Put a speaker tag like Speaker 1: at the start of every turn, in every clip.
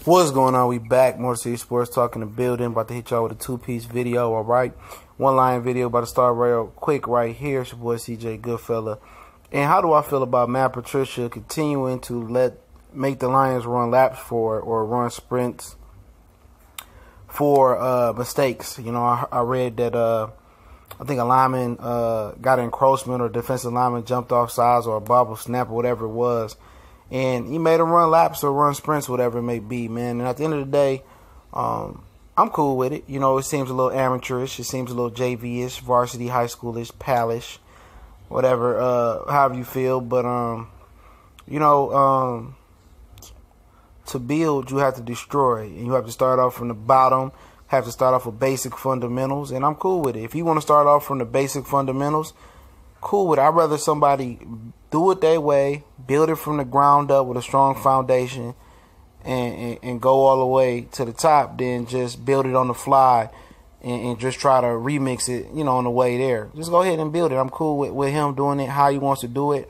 Speaker 1: What's going on? We back. Motor City Sports Talk in the building. About to hit y'all with a two-piece video, alright? One line video about to start real quick right here. It's your boy CJ Goodfella. And how do I feel about Matt Patricia continuing to make the Lions run laps for or run sprints for mistakes? You know, I read that I think a lineman got an encroachment or defensive lineman jumped off sides or a bobble snap or whatever it was. And he made him run laps or run sprints, whatever it may be, man. And at the end of the day, I'm cool with it. You know, it seems a little amateurish. It seems a little JV-ish, varsity, high schoolish, palish, whatever, however you feel. But, you know, to build, you have to destroy. And you have to start off from the bottom, have to start off with basic fundamentals. And I'm cool with it. If you want to start off from the basic fundamentals, cool with it. I'd rather somebody do it their way, build it from the ground up with a strong foundation, and go all the way to the top than just build it on the fly and just try to remix it, you know, on the way there. Just go ahead and build it. I'm cool with him doing it how he wants to do it.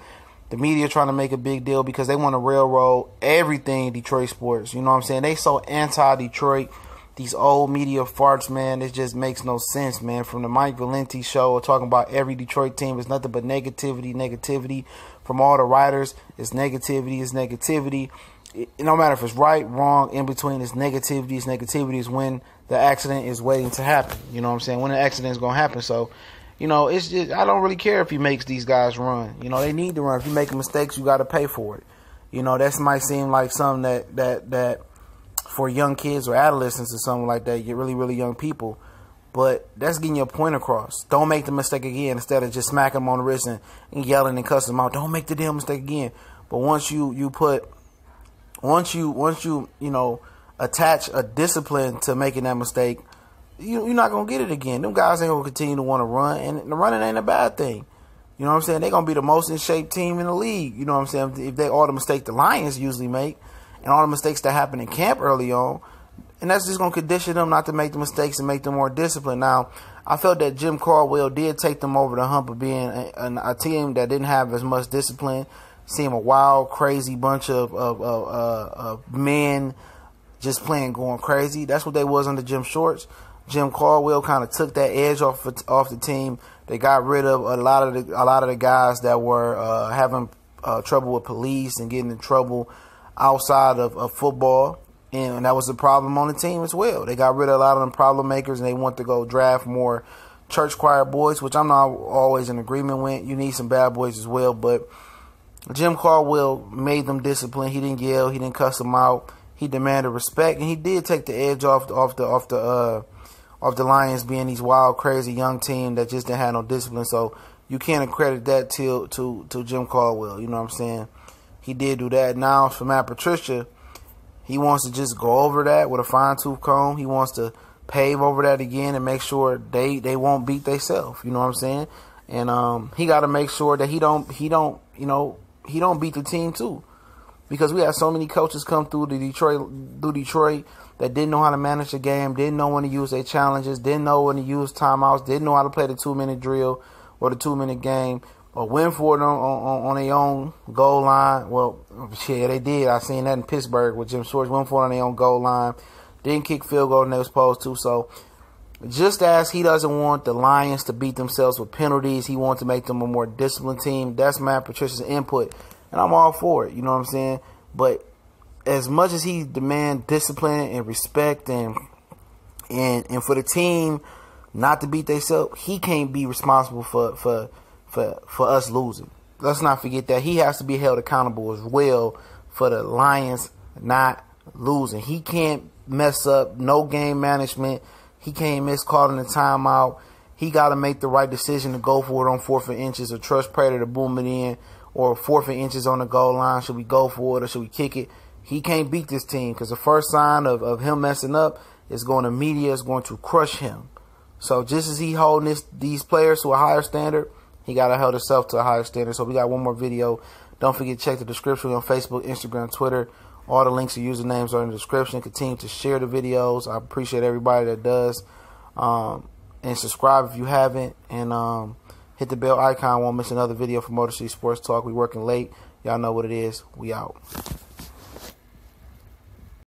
Speaker 1: The media trying to make a big deal because they want to railroad everything Detroit sports. You know what I'm saying? They so anti-Detroit. These old media farts, man, it just makes no sense, man. From the Mike Valenti show, talking about every Detroit team is nothing but negativity. From all the writers, it's negativity. No matter if it's right, wrong, in between, it's negativity. It's negativity is when the accident is waiting to happen. You know what I'm saying? When the accident is going to happen. So, you know, it's just, I don't really care if he makes these guys run. You know, they need to run. If you're making mistakes, you got to pay for it. You know, that might seem like something that for young kids or adolescents or something like that, you're really young people. But that's getting your point across. Don't make the mistake again instead of just smacking them on the wrist and yelling and cussing them out. Don't make the damn mistake again. But once you attach a discipline to making that mistake, you're not going to get it again. Them guys ain't going to continue to want to run, and the running ain't a bad thing. You know what I'm saying? They're going to be the most in shape team in the league. You know what I'm saying? If they all the mistakes the Lions usually make, and all the mistakes that happen in camp early on, and that's just going to condition them not to make the mistakes and make them more disciplined. Now, I felt that Jim Caldwell did take them over the hump of being a team that didn't have as much discipline, seeing a wild, crazy bunch of men just playing, going crazy. That's what they was under Jim Shorts. Jim Caldwell kind of took that edge off the team. They got rid of a lot of the guys that were having trouble with police and getting in trouble outside of football, and that was a problem on the team as well. They got rid of a lot of them problem makers, and they want to go draft more church choir boys, which I'm not always in agreement with. You need some bad boys as well, but Jim Caldwell made them disciplined. He didn't yell, he didn't cuss them out. He demanded respect, and he did take the edge off the Lions being these wild, crazy young team that just didn't have no discipline. So you can't accredit that to Jim Caldwell. You know what I'm saying? He did do that. Now for Matt Patricia, he wants to just go over that with a fine-tooth comb. He wants to pave over that again and make sure they won't beat themselves. You know what I'm saying? And he got to make sure that he don't beat the team too, because we have so many coaches come through Detroit that didn't know how to manage the game, didn't know when to use their challenges, didn't know when to use timeouts, didn't know how to play the 2-minute drill or the 2-minute game, or win for it on their own goal line. Well, yeah, they did. I seen that in Pittsburgh with Jim Schwartz. Went for it on their own goal line. Didn't kick field goal when they were supposed to. So just as he doesn't want the Lions to beat themselves with penalties, he wants to make them a more disciplined team. That's Matt Patricia's input, and I'm all for it. You know what I'm saying? But as much as he demands discipline and respect and for the team not to beat themselves, he can't be responsible for us losing. Let's not forget that he has to be held accountable as well for the Lions not losing. He can't mess up no game management. He can't miss calling a timeout. He got to make the right decision to go for it on 4th and inches, or trust Prater to boom it in, or 4th and inches on the goal line. Should we go for it or should we kick it? He can't beat this team, because the first sign of him messing up is going to media is going to crush him. So just as he holding these players to a higher standard, he got to hold himself to a higher standard. So we got one more video. Don't forget to check the description on Facebook, Instagram, Twitter. All the links and usernames are in the description. Continue to share the videos. I appreciate everybody that does. And subscribe if you haven't. And hit the bell icon. Won't miss another video for Motor City Sports Talk. We working late. Y'all know what it is. We out.